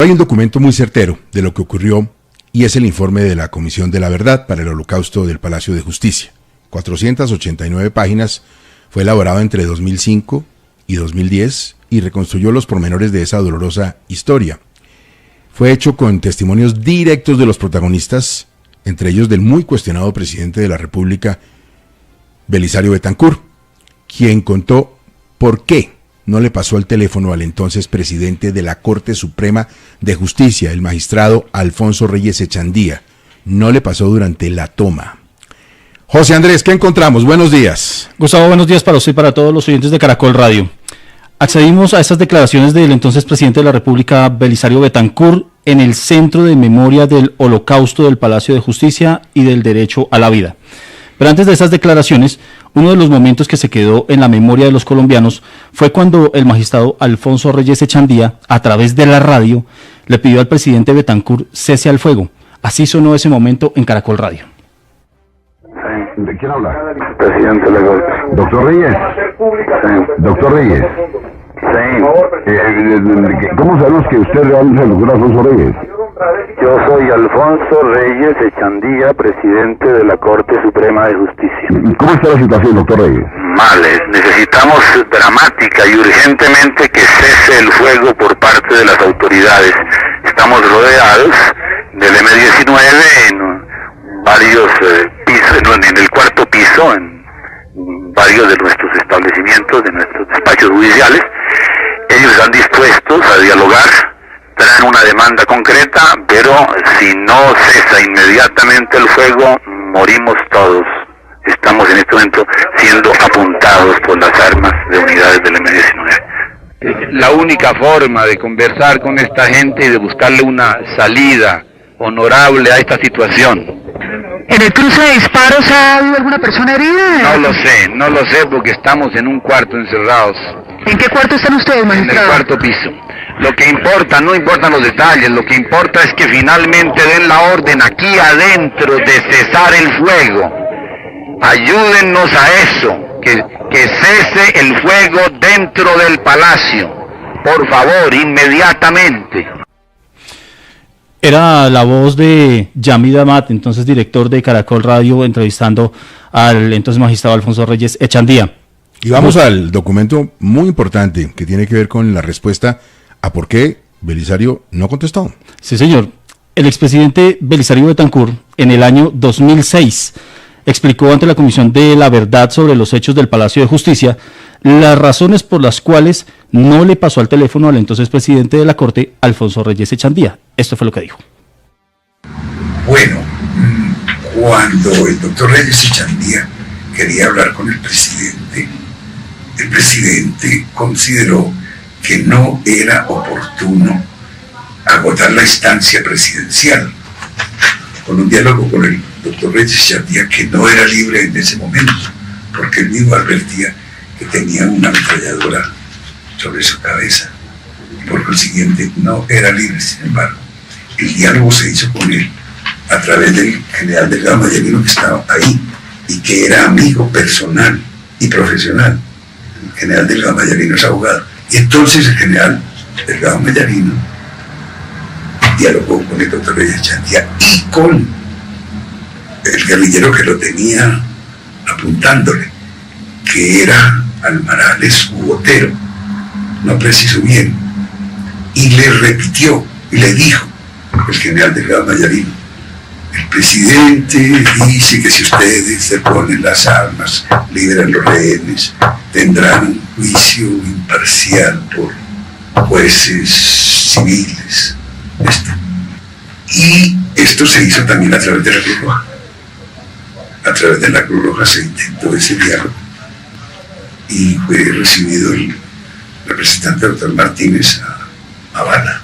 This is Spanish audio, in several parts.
Hay un documento muy certero de lo que ocurrió y es el informe de la Comisión de la Verdad para el Holocausto del Palacio de Justicia. 489 páginas, fue elaborado entre 2005 y 2010 y reconstruyó los pormenores de esa dolorosa historia. Fue hecho con testimonios directos de los protagonistas, entre ellos del muy cuestionado presidente de la República, Belisario Betancur, quien contó por qué no le pasó el teléfono al entonces presidente de la Corte Suprema de Justicia, el magistrado Alfonso Reyes Echandía. No le pasó durante la toma. José Andrés, ¿qué encontramos? Buenos días. Gustavo, buenos días para usted y para todos los oyentes de Caracol Radio. Accedimos a estas declaraciones del entonces presidente de la República, Belisario Betancur, en el Centro de Memoria del Holocausto del Palacio de Justicia y del Derecho a la Vida. Pero antes de esas declaraciones, uno de los momentos que se quedó en la memoria de los colombianos fue cuando el magistrado Alfonso Reyes Echandía, a través de la radio, le pidió al presidente Betancur cese al fuego. Así sonó ese momento en Caracol Radio. ¿De quién habla? Presidente de la Corte. ¿Doctor Reyes? Sí. ¿Doctor Reyes? Sí. ¿Cómo sabemos que usted realmente es el doctor Alfonso Reyes? Yo soy Alfonso Reyes Echandía, presidente de la Corte Suprema de Justicia. ¿Cómo está la situación, doctor Reyes? Mal, necesitamos dramática y urgentemente que cese el fuego por parte de las autoridades. Estamos rodeados del M-19 en varios pisos, en el cuarto piso, en varios de nuestros establecimientos, de nuestros despachos judiciales. Ellos están dispuestos a dialogar, traen una demanda concreta, pero si no cesa inmediatamente el fuego, morimos todos. Estamos en este momento siendo apuntados por las armas de unidades del M-19. La única forma de conversar con esta gente y de buscarle una salida honorable a esta situación. ¿En el cruce de disparos ha habido alguna persona herida? No lo sé porque estamos en un cuarto encerrados. ¿En qué cuarto están ustedes, magistrado? En el cuarto piso. Lo que importa, no importan los detalles, lo que importa es que finalmente den la orden aquí adentro de cesar el fuego. Ayúdennos a eso, que cese el fuego dentro del palacio. Por favor, inmediatamente. Era la voz de Yamid Amat, entonces director de Caracol Radio, entrevistando al entonces magistrado Alfonso Reyes Echandía. Y vamos al documento muy importante que tiene que ver con la respuesta a por qué Belisario no contestó. Sí, señor. El expresidente Belisario Betancur, en el año 2006, explicó ante la Comisión de la Verdad sobre los hechos del Palacio de Justicia las razones por las cuales no le pasó al teléfono al entonces presidente de la Corte, Alfonso Reyes Echandía. Esto fue lo que dijo. Bueno, cuando el doctor Reyes Echandía quería hablar con el presidente consideró que no era oportuno agotar la instancia presidencial con un diálogo con el doctor Reyes Echandía, que no era libre en ese momento, porque él mismo advertía que tenía una ametralladora sobre su cabeza y por consiguiente no era libre. Sin embargo, el diálogo se hizo con él a través del general Delgado Mayarino, que estaba ahí y que era amigo personal y profesional. El general Delgado Mayarino es abogado, y entonces el general Delgado Mayarino dialogó con el doctor Reyes Echandía y con el guerrillero que lo tenía apuntándole, que era Almarales u Otero, no preciso bien, y le repitió y le dijo el general Delgado Mayarino: el presidente dice que si ustedes se ponen las armas, liberan los rehenes, tendrán un juicio imparcial por jueces civiles. Y esto se hizo también a través de la Cruz Roja. A través de la Cruz Roja se intentó ese diálogo y fue recibido el representante doctor Martínez a bala.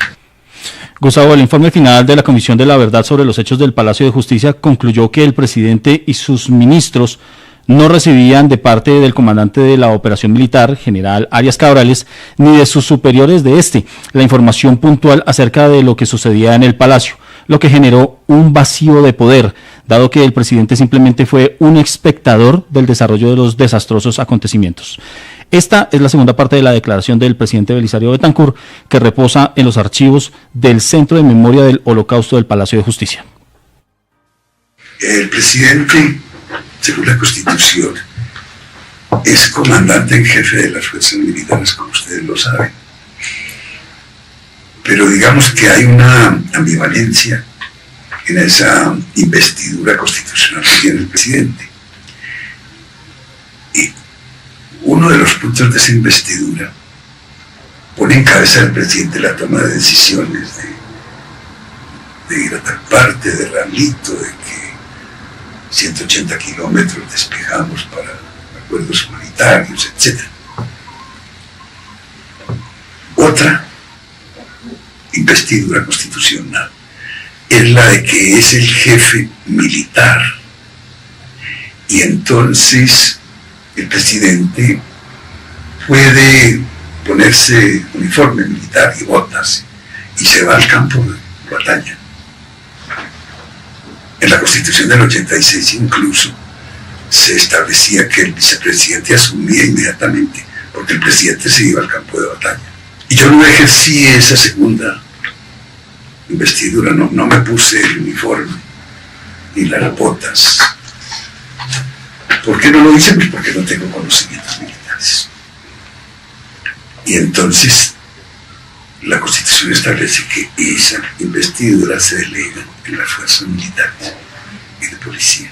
Gustavo, el informe final de la Comisión de la Verdad sobre los hechos del Palacio de Justicia concluyó que el presidente y sus ministros no recibían de parte del comandante de la operación militar, general Arias Cabrales, ni de sus superiores de la información puntual acerca de lo que sucedía en el Palacio, lo que generó un vacío de poder, dado que el presidente simplemente fue un espectador del desarrollo de los desastrosos acontecimientos. Esta es la segunda parte de la declaración del presidente Belisario Betancur, que reposa en los archivos del Centro de Memoria del Holocausto del Palacio de Justicia. El presidente, según la Constitución, es comandante en jefe de las fuerzas militares, como ustedes lo saben. Pero digamos que hay una ambivalencia en esa investidura constitucional que tiene el presidente. Y uno de los puntos de esa investidura pone en cabeza del presidente la toma de decisiones de ir a tal parte, de Ramlito, de que 180 kilómetros despejamos para acuerdos humanitarios, etc. Otra investidura constitucional es la de que es el jefe militar, y entonces el presidente puede ponerse uniforme militar y botas y se va al campo de batalla. En la Constitución del 86 incluso se establecía que el vicepresidente asumía inmediatamente, porque el presidente se iba al campo de batalla. Y yo no ejercí esa segunda investidura, no me puse el uniforme ni las botas. ¿Por qué no lo hice? Pues porque no tengo conocimientos militares. Y entonces la Constitución establece que esa investidura se delega en las fuerzas militares y de policía.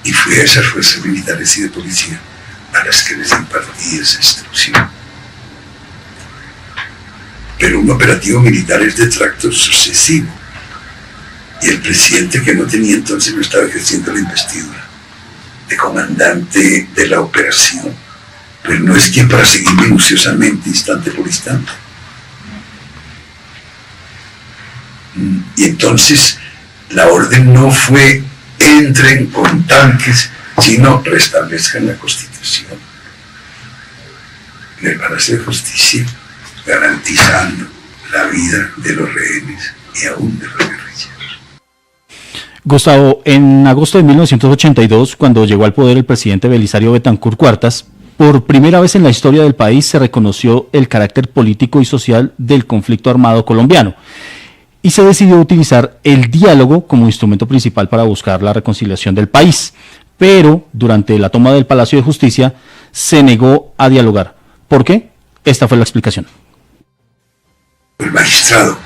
Y fue a esas fuerzas militares y de policía a las que les impartí esa instrucción. Pero un operativo militar es de tracto sucesivo, y el presidente, que no tenía entonces, no estaba ejerciendo la investidura de comandante de la operación, pero no es quien para seguir minuciosamente, instante por instante. Y entonces la orden no fue entren con tanques, sino restablezcan la Constitución en el Palacio de Justicia, garantizando la vida de los rehenes y aún de los guerrilleros. Gustavo, en agosto de 1982, cuando llegó al poder el presidente Belisario Betancur Cuartas, por primera vez en la historia del país se reconoció el carácter político y social del conflicto armado colombiano, y se decidió utilizar el diálogo como instrumento principal para buscar la reconciliación del país. Pero durante la toma del Palacio de Justicia se negó a dialogar. ¿Por qué? Esta fue la explicación. El magistrado,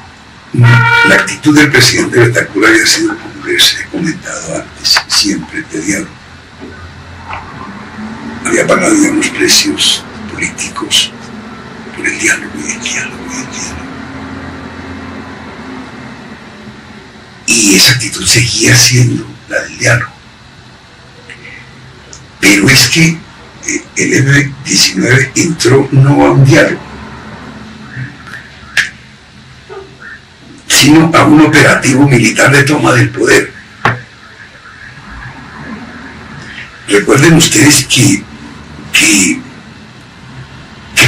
la actitud del presidente Betancur había sido, como les he comentado antes, siempre de diálogo. Había pagado unos precios políticos por el diálogo y el diálogo y el diálogo. Y esa actitud seguía siendo la del diálogo. Pero es que el M-19 entró no a un diálogo, sino a un operativo militar de toma del poder. Recuerden ustedes que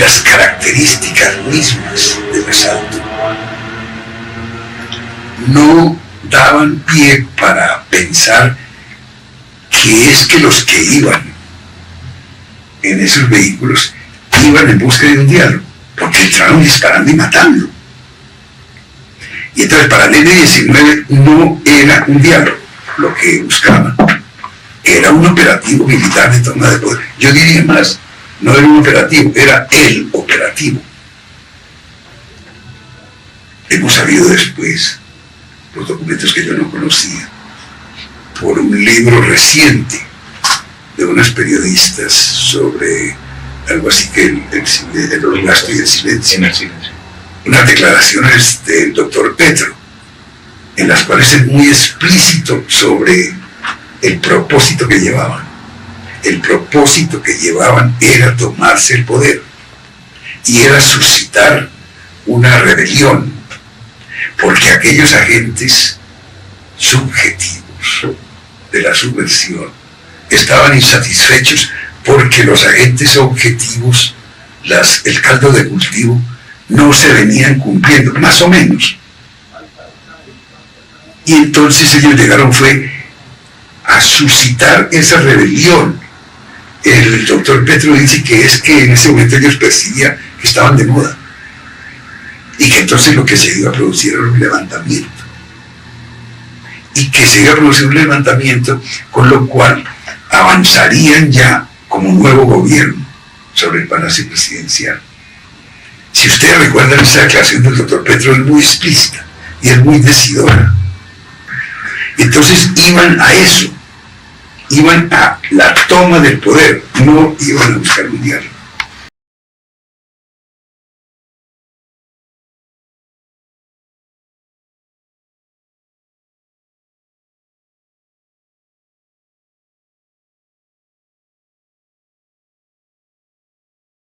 las características mismas del asalto no daban pie para pensar que es que los que iban en esos vehículos iban en busca de un diálogo, porque entraron disparando y matando. Y entonces para el M-19 no era un diálogo lo que buscaban, era un operativo militar de toma de poder. Yo diría más, no era un operativo, era el operativo. Hemos sabido después, por documentos que yo no conocía, por un libro reciente de unas periodistas sobre algo así que el holocausto y el silencio, unas declaraciones del doctor Petro, en las cuales es muy explícito sobre el propósito que llevaban. El propósito que llevaban era tomarse el poder y era suscitar una rebelión, porque aquellos agentes subjetivos de la subversión estaban insatisfechos porque los agentes objetivos, el caldo de cultivo, no se venían cumpliendo, más o menos. Y entonces ellos llegaron fue a suscitar esa rebelión el doctor Petro dice que es que en ese momento ellos percibían que estaban de moda y que entonces lo que se iba a producir era un levantamiento y que se iba a producir un levantamiento, con lo cual avanzarían ya como nuevo gobierno sobre el Palacio Presidencial. Si ustedes recuerdan, esa declaración del doctor Petro es muy explícita y es muy decidora. Entonces iban a eso, iban a la toma del poder, no iban a buscar un diálogo.